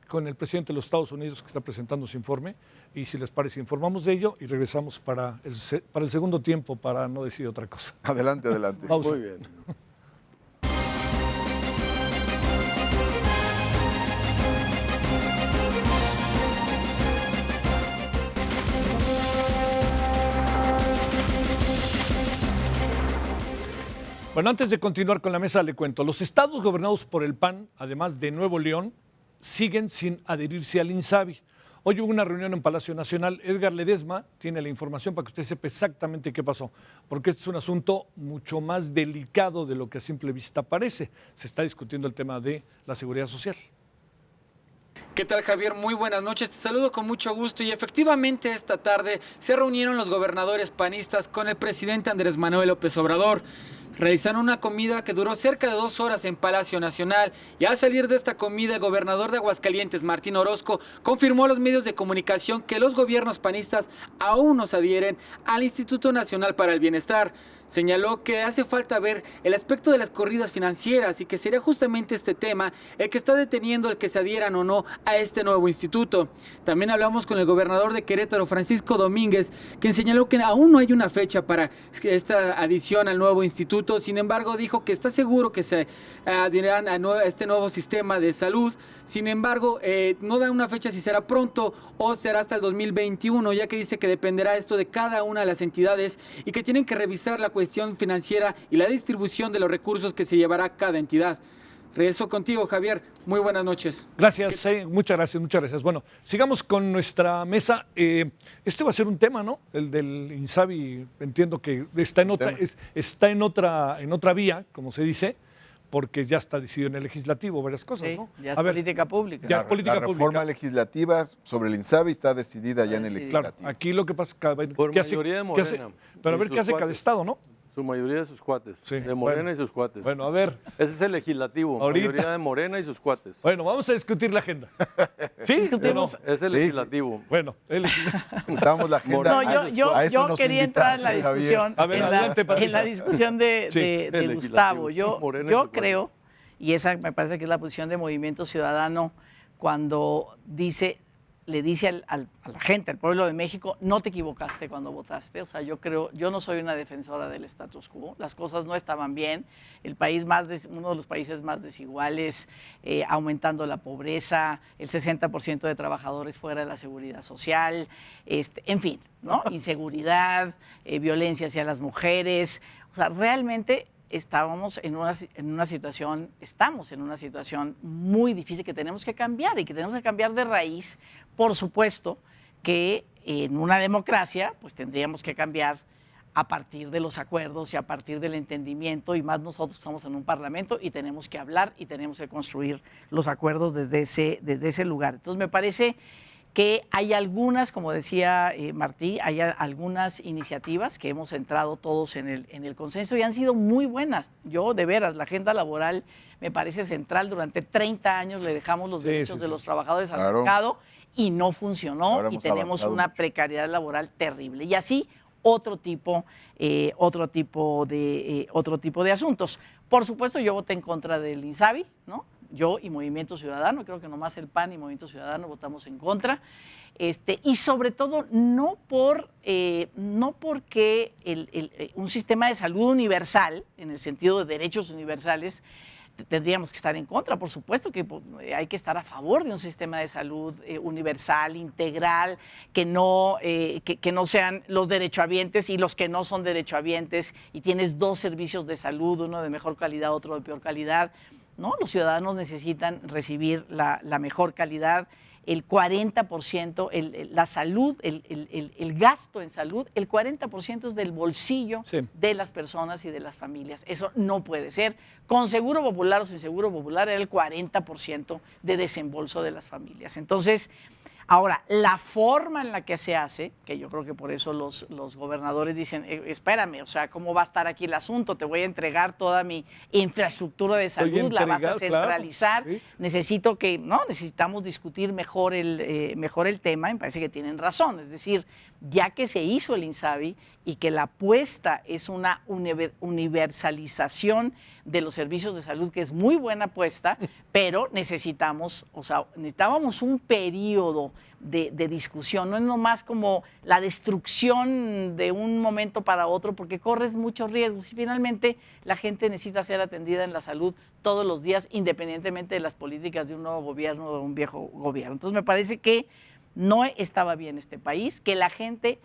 con el presidente de los Estados Unidos, que está presentando su informe, y si les parece, informamos de ello y regresamos para el segundo tiempo, para no decir otra cosa. Adelante, adelante. Pausa. Muy bien. Bueno, antes de continuar con la mesa, le cuento, los estados gobernados por el PAN, además de Nuevo León, siguen sin adherirse al INSABI. Hoy hubo una reunión en Palacio Nacional. Edgar Ledesma tiene la información para que usted sepa exactamente qué pasó, porque este es un asunto mucho más delicado de lo que a simple vista parece. Se está discutiendo el tema de la seguridad social. ¿Qué tal, Javier? Muy buenas noches, te saludo con mucho gusto. Y efectivamente esta tarde se reunieron los gobernadores panistas con el presidente Andrés Manuel López Obrador. Realizaron una comida que duró cerca de 2 horas en Palacio Nacional, y al salir de esta comida el gobernador de Aguascalientes, Martín Orozco, confirmó a los medios de comunicación que los gobiernos panistas aún no se adhieren al Instituto Nacional para el Bienestar. Señaló que hace falta ver el aspecto de las corridas financieras y que sería justamente este tema el que está deteniendo el que se adhieran o no a este nuevo instituto. También hablamos con el gobernador de Querétaro, Francisco Domínguez, quien señaló que aún no hay una fecha para esta adición al nuevo instituto. Sin embargo, dijo que está seguro que se adherirán a este nuevo sistema de salud. Sin embargo, no da una fecha si será pronto o será hasta el 2021, ya que dice que dependerá esto de cada una de las entidades y que tienen que revisar la cuestión financiera y la distribución de los recursos que se llevará cada entidad. Regreso contigo, Javier. Muy buenas noches. Gracias, muchas gracias, muchas gracias. Bueno, sigamos con nuestra mesa. Este va a ser un tema, ¿no? El del INSABI, entiendo que está en otra vía, como se dice, porque ya está decidido en el legislativo varias cosas, sí, ¿no? Ya es política pública. Ya es política la reforma pública. legislativa sobre el INSABI está decidida ya en el legislativo. Claro, aquí lo que pasa es que por mayoría de Morena. pero a ver qué hace cada estado, ¿no? Su mayoría de sus cuates, Sí, de Morena bueno. y sus cuates. Bueno, a ver. Ese es el legislativo, Ahorita. mayoría de Morena y sus cuates. Bueno, vamos a discutir la agenda. ¿Sí? Discutimos. ¿O no? Es el legislativo. Bueno, Discutamos la agenda. No, yo quería entrar en la discusión, A ver, adelante, en Patricia. la discusión de legislativo. Gustavo. Yo Morena y sus creo, y esa me parece que es la posición de Movimiento Ciudadano, cuando le dice a la gente, al pueblo de México, no te equivocaste cuando votaste. O sea, yo no soy una defensora del status quo. Las cosas no estaban bien. El país uno de los países más desiguales, aumentando la pobreza, el 60% de trabajadores fuera de la seguridad social, en fin, ¿no? Inseguridad, violencia hacia las mujeres. O sea, realmente estamos en una situación muy difícil que tenemos que cambiar y que tenemos que cambiar de raíz. Por supuesto que en una democracia pues tendríamos que cambiar a partir de los acuerdos y a partir del entendimiento, y más nosotros estamos en un parlamento y tenemos que hablar y tenemos que construir los acuerdos desde ese lugar. Entonces me parece que hay algunas, como decía Martí, hay algunas iniciativas que hemos entrado todos en el consenso y han sido muy buenas. Yo, de veras, la agenda laboral me parece central. Durante 30 años le dejamos los derechos de los trabajadores al mercado y no funcionó, y tenemos una precariedad laboral terrible. Y así otro tipo de asuntos. Por supuesto, yo voté en contra del INSABI, ¿no? Yo y Movimiento Ciudadano, creo que nomás el PAN y Movimiento Ciudadano votamos en contra, y sobre todo no porque un sistema de salud universal, en el sentido de derechos universales, tendríamos que estar en contra. Por supuesto que hay que estar a favor de un sistema de salud universal, integral, que no sean los derechohabientes y los que no son derechohabientes, y tienes 2 servicios de salud, uno de mejor calidad, otro de peor calidad. ¿no? Los ciudadanos necesitan recibir la mejor calidad. El 40%, la salud, el gasto en salud, el 40% es del bolsillo de las personas y de las familias. Eso no puede ser. Con seguro popular o sin seguro popular era el 40% de desembolso de las familias. Entonces, ahora, la forma en la que se hace, que yo creo que por eso los gobernadores dicen, espérame, o sea, ¿cómo va a estar aquí el asunto? Te voy a entregar toda mi infraestructura de salud, la vas a centralizar. Claro, necesito que, ¿no? Necesitamos discutir mejor el tema, me parece que tienen razón. Es decir, ya que se hizo el INSABI y que la apuesta es una universalización de los servicios de salud, que es muy buena apuesta, pero necesitábamos un periodo de discusión, no es nomás como la destrucción de un momento para otro, porque corres muchos riesgos y finalmente la gente necesita ser atendida en la salud todos los días, independientemente de las políticas de un nuevo gobierno o de un viejo gobierno. Entonces me parece que no estaba bien este país, que la gente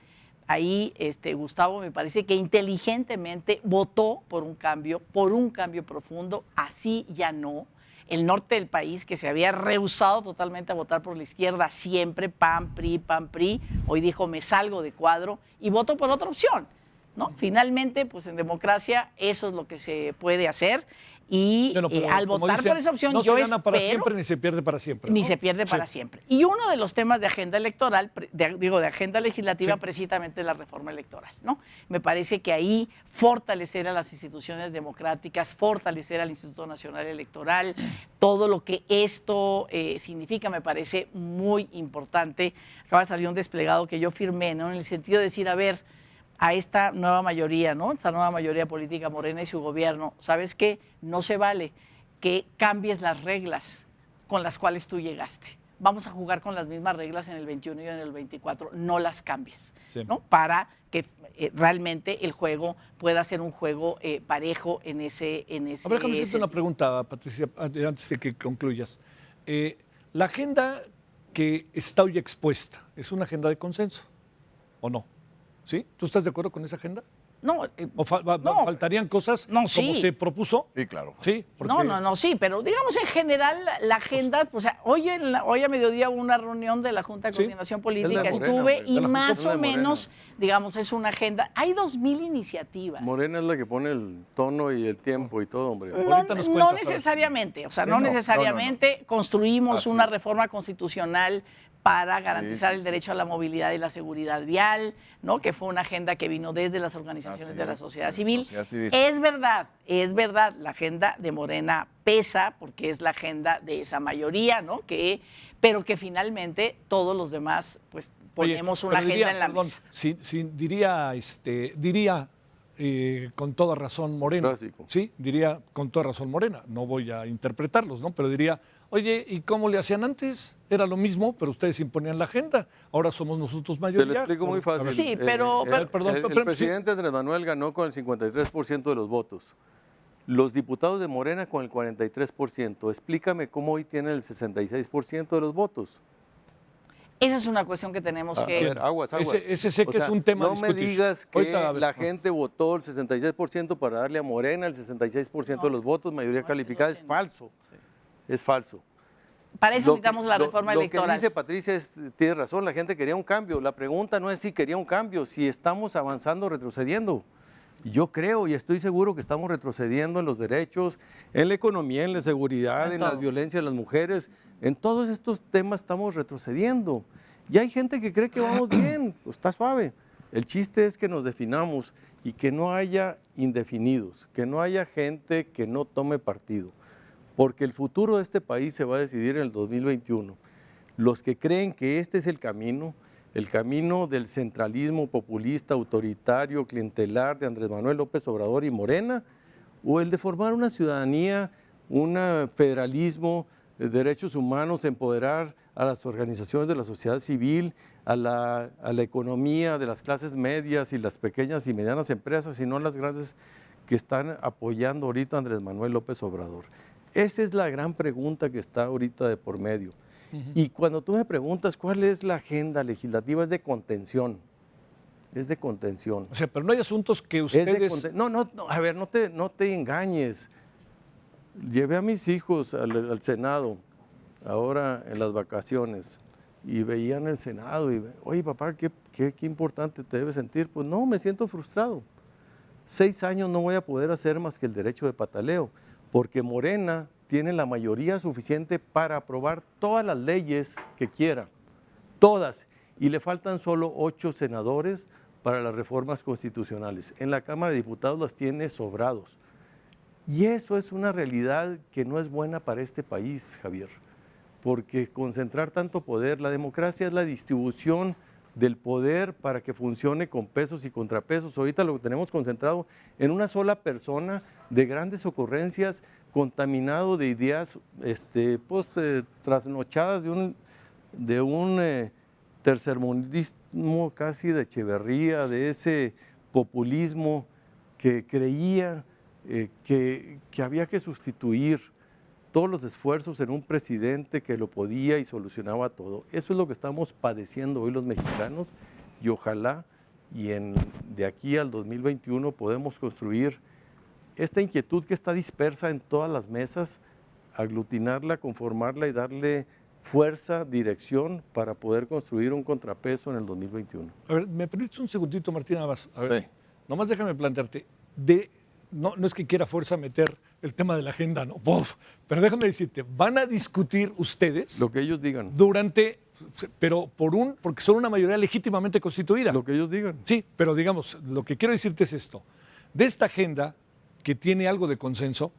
ahí, Gustavo, me parece que inteligentemente votó por un cambio profundo, así ya no. El norte del país, que se había rehusado totalmente a votar por la izquierda siempre, PAN, PRI, hoy dijo me salgo de cuadro y voto por otra opción, ¿no? Finalmente, pues en democracia eso es lo que se puede hacer. Y al votar por esa opción, no yo se gana espero, para siempre ni se pierde para siempre, ¿no? Ni se pierde para siempre. Y uno de los temas de agenda electoral, de agenda legislativa, precisamente la reforma electoral, ¿no? Me parece que ahí fortalecer a las instituciones democráticas, fortalecer al Instituto Nacional Electoral, todo lo que esto significa, me parece muy importante. Acaba de salir un desplegado que yo firmé, ¿no? En el sentido de decir, a ver, a esta nueva mayoría, ¿no? Esta nueva mayoría política, Morena y su gobierno, ¿sabes qué? No se vale que cambies las reglas con las cuales tú llegaste. Vamos a jugar con las mismas reglas en el 21 y en el 24, no las cambies, ¿no? Para que realmente el juego pueda ser un juego parejo en ese. A ver, déjame hacerte una pregunta, Patricia, antes de que concluyas. La agenda que está hoy expuesta, ¿es una agenda de consenso o no? ¿Sí? ¿Tú estás de acuerdo con esa agenda? No. ¿O faltarían cosas como se propuso? Sí, claro. Sí, porque... sí, pero digamos en general la agenda, o sea, hoy a mediodía hubo una reunión de la Junta de Coordinación Política, estuve y más o menos, digamos, es una agenda. Hay 2,000 iniciativas. Morena es la que pone el tono y el tiempo y todo, hombre. No necesariamente, o sea, no necesariamente construimos una reforma constitucional para garantizar el derecho a la movilidad y la seguridad vial, ¿no? Que fue una agenda que vino desde las organizaciones de la sociedad civil. Es verdad, la agenda de Morena pesa porque es la agenda de esa mayoría, ¿no? Pero que finalmente todos los demás, pues, ponemos una agenda en la mesa. Diría con toda razón Morena. Clásico. Sí, diría con toda razón Morena. No voy a interpretarlos, ¿no? Pero diría, oye, ¿y cómo le hacían antes? Era lo mismo, pero ustedes imponían la agenda. Ahora somos nosotros mayoría. Te lo explico muy fácil. Sí, pero el presidente Andrés Manuel ganó con el 53% de los votos. Los diputados de Morena con el 43%. Explícame cómo hoy tienen el 66% de los votos. Esa es una cuestión que tenemos que... A ver, aguas. Ese sé que es un tema a discutir. No me digas que la gente votó el 66% para darle a Morena el 66% de los votos, mayoría calificada. Es falso. Es falso. Para eso necesitamos la reforma electoral. Lo que dice Patricia tiene razón, la gente quería un cambio. La pregunta no es si quería un cambio, si estamos avanzando o retrocediendo. Yo creo y estoy seguro que estamos retrocediendo en los derechos, en la economía, en la seguridad, en la violencia de las mujeres. En todos estos temas estamos retrocediendo. Y hay gente que cree que vamos bien, pues está suave. El chiste es que nos definamos y que no haya indefinidos, que no haya gente que no tome partido. Porque el futuro de este país se va a decidir en el 2021. Los que creen que este es el camino del centralismo populista, autoritario, clientelar de Andrés Manuel López Obrador y Morena, o el de formar una ciudadanía, un federalismo, derechos humanos, empoderar a las organizaciones de la sociedad civil, a la economía de las clases medias y las pequeñas y medianas empresas, y no las grandes que están apoyando ahorita a Andrés Manuel López Obrador. Esa es la gran pregunta que está ahorita de por medio. Y cuando tú me preguntas cuál es la agenda legislativa, es de contención. Es de contención. O sea, pero no hay asuntos que ustedes... No, a ver, no te engañes. Llevé a mis hijos al Senado, ahora en las vacaciones, y veían el Senado y, oye papá, qué importante te debes sentir. Pues no, me siento frustrado. 6 años no voy a poder hacer más que el derecho de pataleo, porque Morena tiene la mayoría suficiente para aprobar todas las leyes que quiera, todas, y le faltan solo 8 senadores para las reformas constitucionales. En la Cámara de Diputados las tiene sobrados. Y eso es una realidad que no es buena para este país, Javier, porque concentrar tanto poder, la democracia es la distribución del poder para que funcione con pesos y contrapesos. Ahorita lo tenemos concentrado en una sola persona de grandes ocurrencias, contaminado de ideas trasnochadas de un tercermundismo casi de Echeverría, de ese populismo que creía que había que sustituir todos los esfuerzos en un presidente que lo podía y solucionaba todo. Eso es lo que estamos padeciendo hoy los mexicanos, y ojalá de aquí al 2021 podemos construir esta inquietud que está dispersa en todas las mesas, aglutinarla, conformarla y darle fuerza, dirección para poder construir un contrapeso en el 2021. A ver, ¿me permites un segundito, Martín Navas? A ver, Sí. Nomás déjame plantearte, no es que quiera fuerza meter el tema de la agenda, no, pero déjame decirte, van a discutir ustedes lo que ellos digan, pero porque son una mayoría legítimamente constituida. lo que ellos digan. Sí, pero digamos, lo que quiero decirte es esto, de esta agenda que tiene algo de consenso,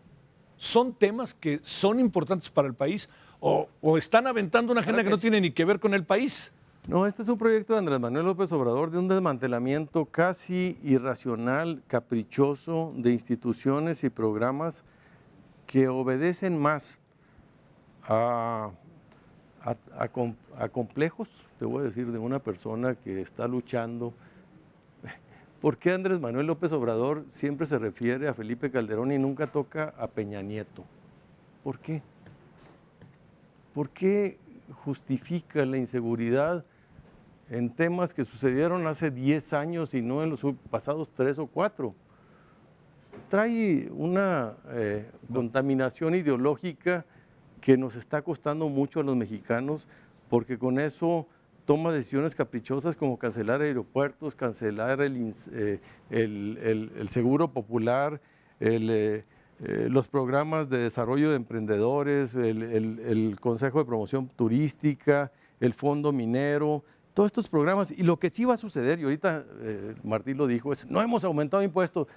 ¿son temas que son importantes para el país o están aventando una agenda que no tiene ni que ver con el país? No, este es un proyecto de Andrés Manuel López Obrador de un desmantelamiento casi irracional, caprichoso de instituciones y programas que obedecen más a complejos, te voy a decir, de una persona que está luchando. ¿Por qué Andrés Manuel López Obrador siempre se refiere a Felipe Calderón y nunca toca a Peña Nieto? ¿Por qué? ¿Por qué justifica la inseguridad en temas que sucedieron hace 10 años y no en los pasados 3 o 4? Trae una contaminación ideológica que nos está costando mucho a los mexicanos, porque con eso toma decisiones caprichosas como cancelar aeropuertos, cancelar el seguro popular, los programas de desarrollo de emprendedores, el Consejo de Promoción Turística, el Fondo Minero, todos estos programas. Y lo que sí va a suceder, y ahorita Martín lo dijo, es no hemos aumentado impuestos.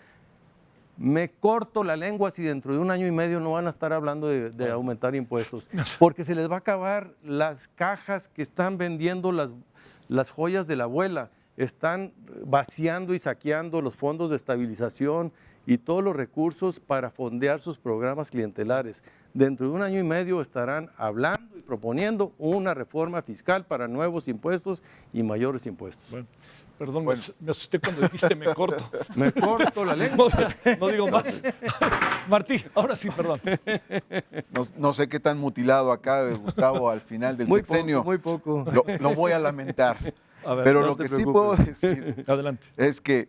Me corto la lengua si dentro de 1 año y medio no van a estar hablando de aumentar impuestos, porque se les va a acabar las cajas que están vendiendo las joyas de la abuela, están vaciando y saqueando los fondos de estabilización y todos los recursos para fondear sus programas clientelares. Dentro de 1 año y medio estarán hablando y proponiendo una reforma fiscal para nuevos impuestos y mayores impuestos. Bueno. Perdón, me asusté cuando dijiste me corto. Me corto la lengua. No digo más. Martí, ahora sí, perdón. No sé qué tan mutilado acá, Gustavo, al final del sexenio. Muy poco. Lo voy a lamentar. A ver, pero no lo te que sí preocupes. puedo decir Adelante. es que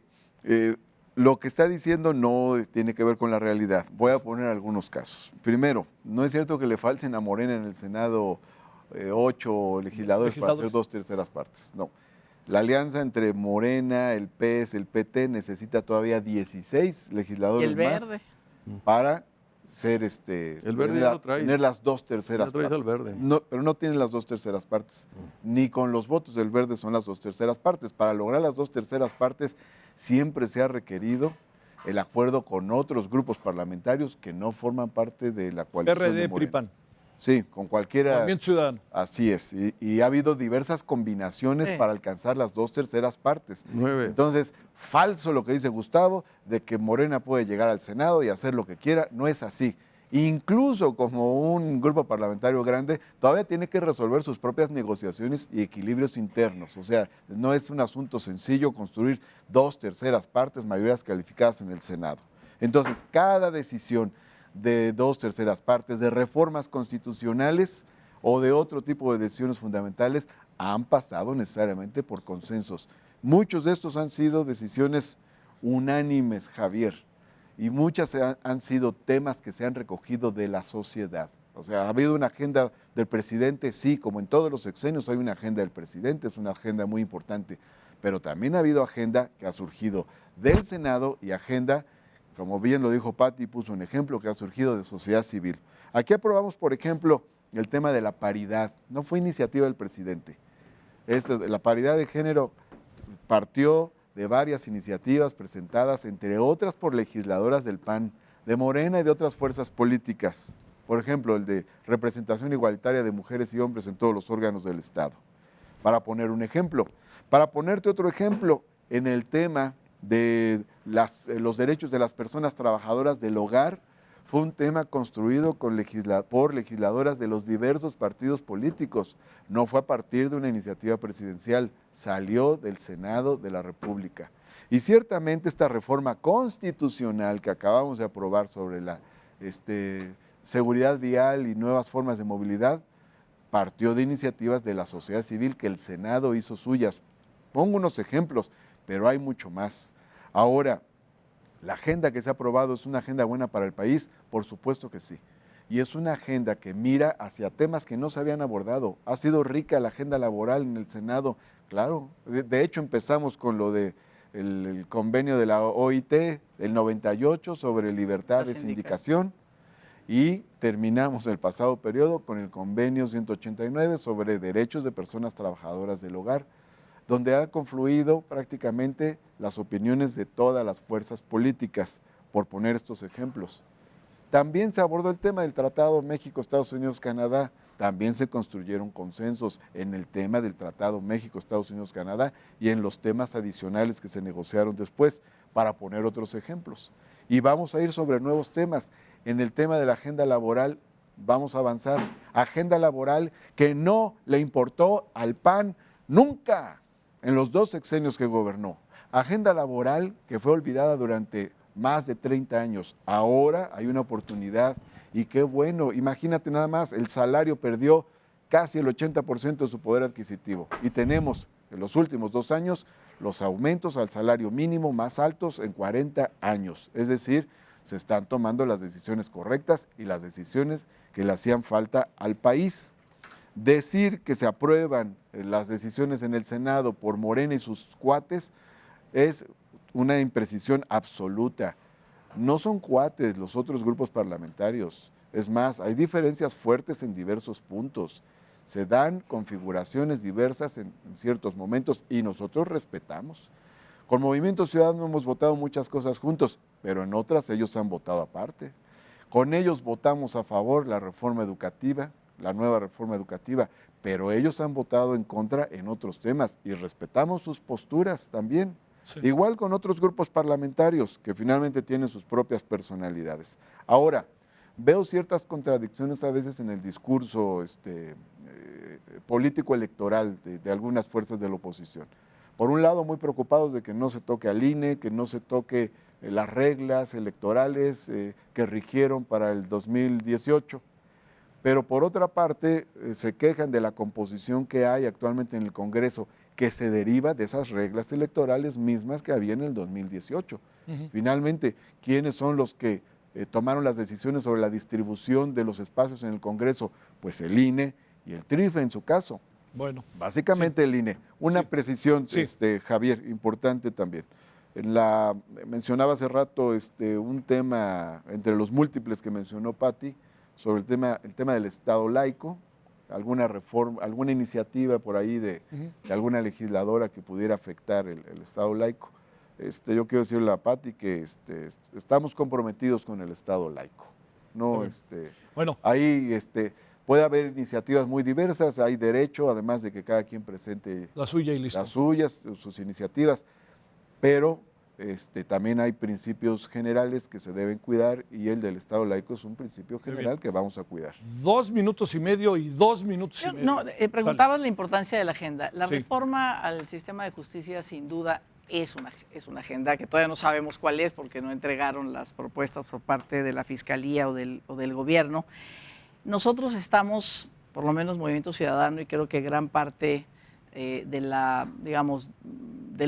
lo que está diciendo no tiene que ver con la realidad. Voy a poner algunos casos. Primero, no es cierto que le falten a Morena en el Senado 8 legisladores para hacer 2/3 partes. No. La alianza entre Morena, el PES, el PT necesita todavía 16 legisladores ¿Y el verde? más para ser el verde ya lo traes. tener las 2/3 Ya traes partes. al verde. No, pero no tienen las 2/3 partes. Ni con los votos del verde son las 2/3 partes. Para lograr las 2/3 partes siempre se ha requerido el acuerdo con otros grupos parlamentarios que no forman parte de la coalición de PRD, Morena. PRI-PAN. Sí, con cualquiera. Movimiento Ciudadano. Así es. Y ha habido diversas combinaciones para alcanzar las 2/3 partes. 9. Entonces, falso lo que dice Gustavo, de que Morena puede llegar al Senado y hacer lo que quiera. No es así. Incluso como un grupo parlamentario grande, todavía tiene que resolver sus propias negociaciones y equilibrios internos. O sea, no es un asunto sencillo construir 2/3 partes, mayorías calificadas en el Senado. Entonces, cada decisión de 2/3 partes, de reformas constitucionales o de otro tipo de decisiones fundamentales, han pasado necesariamente por consensos. Muchos de estos han sido decisiones unánimes, Javier. y muchas han sido temas que se han recogido de la sociedad. O sea, ha habido una agenda del presidente, sí, como en todos los sexenios hay una agenda del presidente, es una agenda muy importante, pero también ha habido agenda que ha surgido del Senado y agenda, como bien lo dijo Pati, puso un ejemplo, que ha surgido de sociedad civil. Aquí aprobamos, por ejemplo, el tema de la paridad, no fue iniciativa del presidente. La paridad de género partió de varias iniciativas presentadas, entre otras por legisladoras del PAN, de Morena y de otras fuerzas políticas. Por ejemplo, el de representación igualitaria de mujeres y hombres en todos los órganos del Estado. Para poner un ejemplo. Para ponerte otro ejemplo, en el tema de los derechos de las personas trabajadoras del hogar, fue un tema construido por legisladoras de los diversos partidos políticos. No fue a partir de una iniciativa presidencial, salió del Senado de la República. Y ciertamente esta reforma constitucional que acabamos de aprobar sobre la seguridad vial y nuevas formas de movilidad, partió de iniciativas de la sociedad civil que el Senado hizo suyas. Pongo unos ejemplos, pero hay mucho más. Ahora, ¿la agenda que se ha aprobado es una agenda buena para el país? Por supuesto que sí. Y es una agenda que mira hacia temas que no se habían abordado. Ha sido rica la agenda laboral en el Senado, claro. De hecho, empezamos con lo de el convenio de la OIT del 98 sobre libertad de sindicación y terminamos el pasado periodo con el convenio 189 sobre derechos de personas trabajadoras del hogar, donde han confluido prácticamente las opiniones de todas las fuerzas políticas, por poner estos ejemplos. También se abordó el tema del Tratado México, Estados Unidos, Canadá. También se construyeron consensos en el tema del Tratado México, Estados Unidos, Canadá y en los temas adicionales que se negociaron después, para poner otros ejemplos. Y vamos a ir sobre nuevos temas. En el tema de la agenda laboral vamos a avanzar. Agenda laboral que no le importó al PAN nunca en los 2 sexenios que gobernó. Agenda laboral que fue olvidada durante más de 30 años. Ahora hay una oportunidad y qué bueno. Imagínate nada más, el salario perdió casi el 80% de su poder adquisitivo y tenemos en los últimos 2 años los aumentos al salario mínimo más altos en 40 años. Es decir, se están tomando las decisiones correctas y las decisiones que le hacían falta al país. Decir que se aprueban las decisiones en el Senado por Morena y sus cuates es una imprecisión absoluta. No son cuates los otros grupos parlamentarios. Es más, hay diferencias fuertes en diversos puntos. Se dan configuraciones diversas en ciertos momentos y nosotros respetamos. Con Movimiento Ciudadano hemos votado muchas cosas juntos, pero en otras ellos han votado aparte. Con ellos votamos a favor la reforma educativa, la nueva reforma educativa, pero ellos han votado en contra en otros temas y respetamos sus posturas también. Sí. Igual con otros grupos parlamentarios que finalmente tienen sus propias personalidades. Ahora, veo ciertas contradicciones a veces en el discurso político electoral de algunas fuerzas de la oposición. Por un lado, muy preocupados de que no se toque al INE, que no se toque las reglas electorales que rigieron para el 2018. Pero por otra parte, se quejan de la composición que hay actualmente en el Congreso, que se deriva de esas reglas electorales mismas que había en el 2018. Finalmente, ¿quiénes son los que tomaron las decisiones sobre la distribución de los espacios en el Congreso? Pues el INE y el TRIFE en su caso. Bueno, básicamente sí. El INE. Una precisión, sí. Javier, importante también. Mencionaba hace rato un tema entre los múltiples que mencionó Pati, sobre el tema del Estado laico, alguna reforma, alguna iniciativa por ahí de alguna legisladora que pudiera afectar el Estado laico. Yo quiero decirle a Pati que estamos comprometidos con el Estado laico. No, bueno. Ahí puede haber iniciativas muy diversas, hay derecho, además de que cada quien presente la suya y listo. Las suyas, sus iniciativas, pero también hay principios generales que se deben cuidar y el del Estado laico es un principio general que vamos a cuidar. 2 minutos y medio y 2 minutos y medio. No, preguntabas la importancia de la agenda. La reforma al sistema de justicia sin duda es una agenda que todavía no sabemos cuál es porque no entregaron las propuestas por parte de la Fiscalía o del Gobierno. Nosotros estamos, por lo menos Movimiento Ciudadano, y creo que gran parte del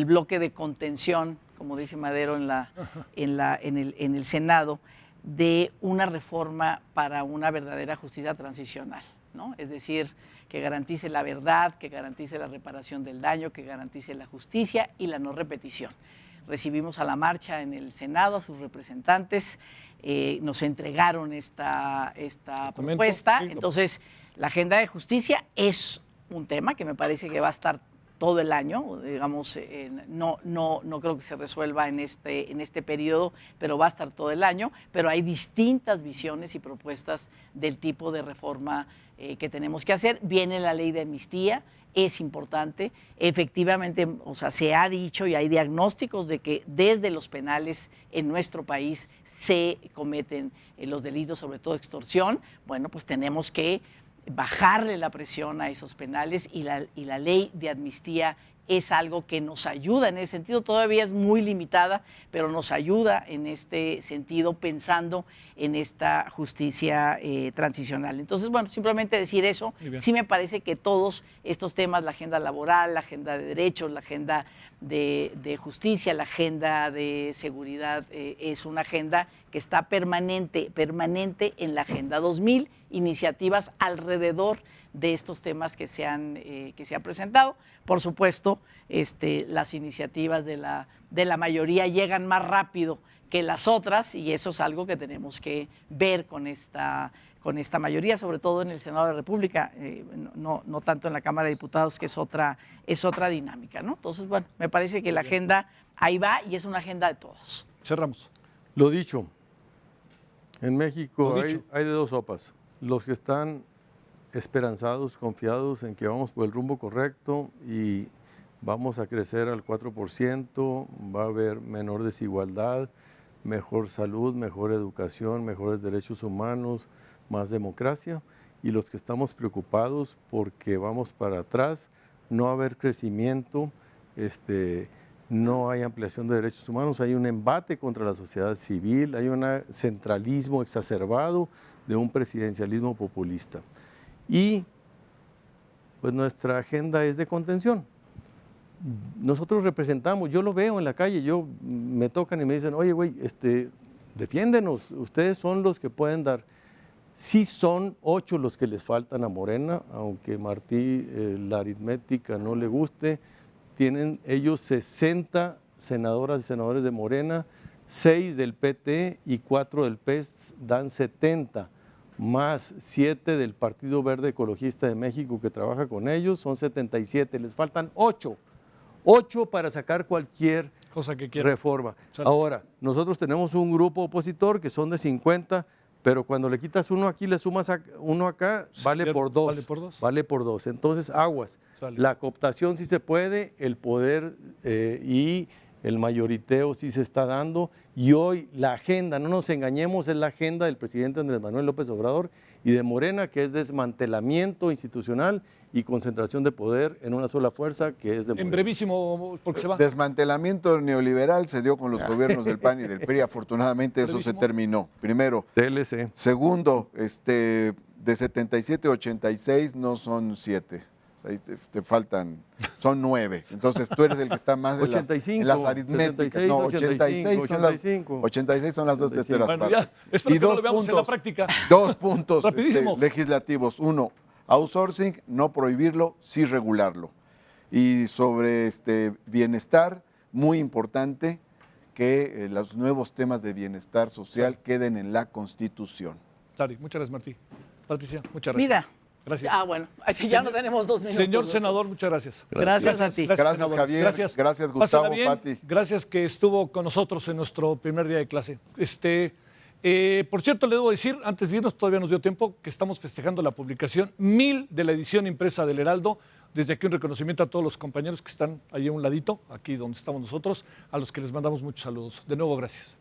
bloque de contención como dice Madero en el Senado, de una reforma para una verdadera justicia transicional, ¿no? Es decir, que garantice la verdad, que garantice la reparación del daño, que garantice la justicia y la no repetición. Recibimos a la marcha en el Senado a sus representantes, nos entregaron esta propuesta. Entonces, la agenda de justicia es un tema que me parece que va a estar todo el año, digamos, no creo que se resuelva en este periodo, pero va a estar todo el año, pero hay distintas visiones y propuestas del tipo de reforma que tenemos que hacer. Viene la ley de amnistía, es importante, efectivamente, o sea, se ha dicho y hay diagnósticos de que desde los penales en nuestro país se cometen los delitos, sobre todo extorsión. Bueno, pues tenemos que bajarle la presión a esos penales y la ley de amnistía es algo que nos ayuda en ese sentido, todavía es muy limitada, pero nos ayuda en este sentido pensando en esta justicia transicional. Entonces, bueno, simplemente decir eso, sí me parece que todos estos temas, la agenda laboral, la agenda de derechos, la agenda de justicia, la agenda de seguridad, es una agenda que está permanente en la Agenda 2000, iniciativas alrededor de estos temas que se han presentado. Por supuesto, las iniciativas de la mayoría llegan más rápido que las otras y eso es algo que tenemos que ver con esta mayoría, sobre todo en el Senado de la República, no tanto en la Cámara de Diputados, que es otra dinámica, ¿no? Entonces, bueno, me parece que la agenda ahí va y es una agenda de todos. Cerramos. Lo dicho, en México hay de dos sopas. Los que están esperanzados, confiados en que vamos por el rumbo correcto y vamos a crecer al 4%, va a haber menor desigualdad, mejor salud, mejor educación, mejores derechos humanos, más democracia, y los que estamos preocupados porque vamos para atrás, no va a haber crecimiento, no hay ampliación de derechos humanos, hay un embate contra la sociedad civil, hay un centralismo exacerbado de un presidencialismo populista. Y pues nuestra agenda es de contención. Nosotros representamos, yo lo veo en la calle, me tocan y me dicen, oye güey, defiéndenos, ustedes son los que pueden dar. Sí son 8 los que les faltan a Morena, aunque Martí la aritmética no le guste, tienen ellos 60 senadoras y senadores de Morena, 6 del PT y 4 del PES dan 70. Más 7 del Partido Verde Ecologista de México que trabaja con ellos, son 77, les faltan 8 para sacar cualquier cosa que quieran. Reforma. Ahora, nosotros tenemos un grupo opositor que son de 50, pero cuando le quitas uno aquí, le sumas uno acá, vale por 2. Vale por 2. Vale por 2. Entonces, aguas. Sale. La cooptación sí se puede, el poder y el mayoriteo sí se está dando, y hoy la agenda, no nos engañemos, es la agenda del presidente Andrés Manuel López Obrador y de Morena, que es desmantelamiento institucional y concentración de poder en una sola fuerza, que es de Morena. En brevísimo, porque se va. Desmantelamiento neoliberal se dio con los gobiernos del PAN y del PRI, afortunadamente eso se terminó. Primero. TLC. Segundo, de 77 a 86 no son 7. Ahí te faltan, son 9. Entonces tú eres el que está más de 85, en las aritméticas. 76, no, 86 son las 2 terceras partes. Ya, espero y que no lo veamos en la práctica. 2 puntos legislativos. Uno, outsourcing, no prohibirlo, sí regularlo. Y sobre bienestar, muy importante que los nuevos temas de bienestar social queden en la Constitución. Sari, muchas gracias, Martí. Patricia, muchas gracias. Mira. Gracias. Bueno, ya no tenemos 2 minutos. Señor senador, muchas gracias. Gracias a ti. Gracias, Javier. Gracias, Gustavo, Pati. Gracias que estuvo con nosotros en nuestro primer día de clase. Por cierto, le debo decir, antes de irnos, todavía nos dio tiempo, que estamos festejando la publicación 1000 de la edición impresa del Heraldo. Desde aquí un reconocimiento a todos los compañeros que están ahí a un ladito, aquí donde estamos nosotros, a los que les mandamos muchos saludos. De nuevo, gracias.